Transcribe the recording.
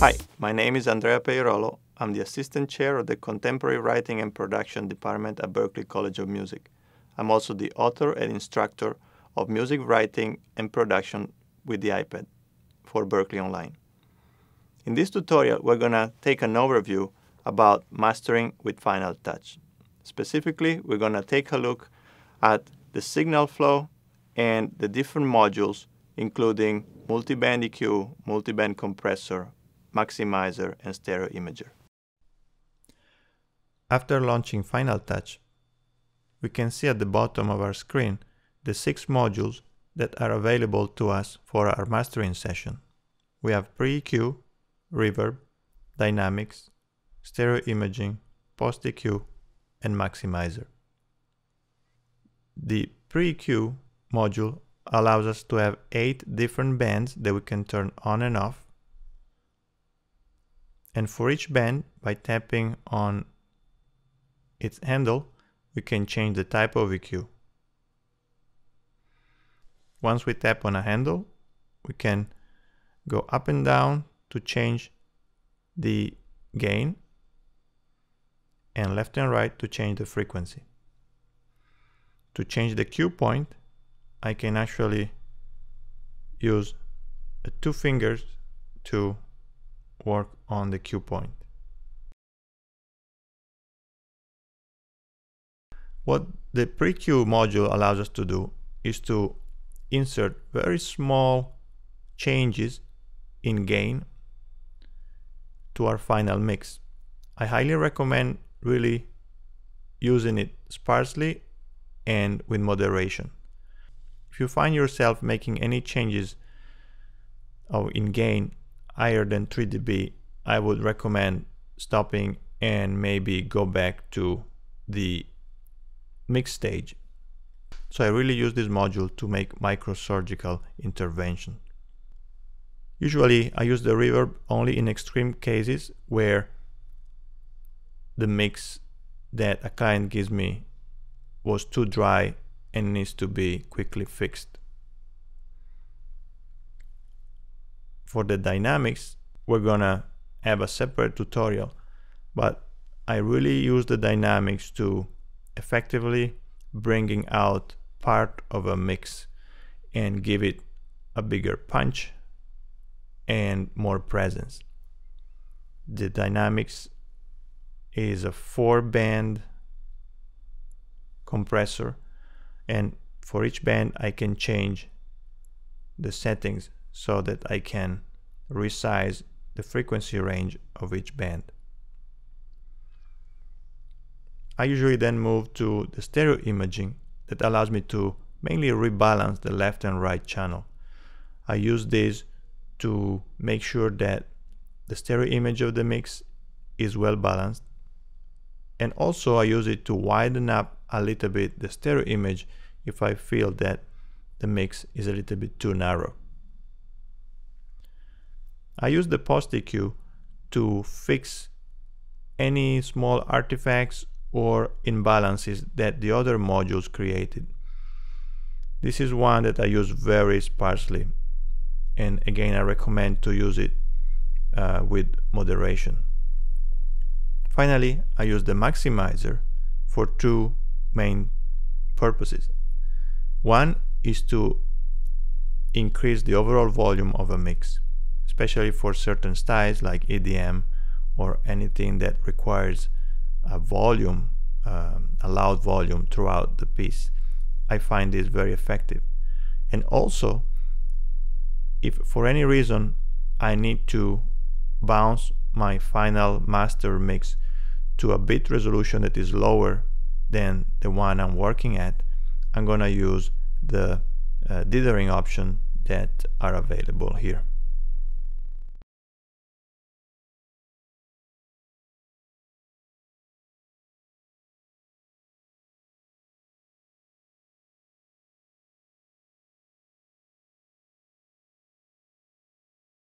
Hi, my name is Andrea Peirolo. I'm the Assistant Chair of the Contemporary Writing and Production Department at Berklee College of Music. I'm also the author and instructor of music writing and production with the iPad for Berklee Online. In this tutorial, we're going to take an overview about mastering with Final Touch. Specifically, we're going to take a look at the signal flow and the different modules, including multiband EQ, multiband compressor, maximizer, and stereo imager. After launching Final Touch, we can see at the bottom of our screen the 6 modules that are available to us for our mastering session. We have pre-EQ, reverb, dynamics, stereo imaging, post-EQ, and maximizer. The pre-EQ module allows us to have 8 different bands that we can turn on and off. And for each band, by tapping on its handle, we can change the type of EQ. Once we tap on a handle, we can go up and down to change the gain, and left and right to change the frequency. To change the cue point, I can actually use 2 fingers to work on the cue point. What the pre-cue module allows us to do is to insert very small changes in gain to our final mix. I highly recommend really using it sparsely and with moderation. If you find yourself making any changes in gain higher than 3 dB, I would recommend stopping and maybe go back to the mix stage. So I really use this module to make microsurgical intervention. Usually I use the reverb only in extreme cases where the mix that a client gives me was too dry and needs to be quickly fixed. For the dynamics, we're gonna have a separate tutorial, but I really use the dynamics to effectively bringing out part of a mix and give it a bigger punch and more presence. The dynamics is a 4-band compressor, and for each band I can change the settings so that I can resize the frequency range of each band. I usually then move to the stereo imaging that allows me to mainly rebalance the left and right channel. I use this to make sure that the stereo image of the mix is well balanced, and also I use it to widen up a little bit the stereo image if I feel that the mix is a little bit too narrow. I use the post EQ to fix any small artifacts or imbalances that the other modules created. This is one that I use very sparsely, and again I recommend to use it with moderation. Finally, I use the maximizer for 2 main purposes. One is to increase the overall volume of a mix, especially for certain styles like EDM or anything that requires a volume, a loud volume throughout the piece. I find this very effective. And also, if for any reason I need to bounce my final master mix to a bit resolution that is lower than the one I'm working at, I'm gonna use the dithering option that are available here.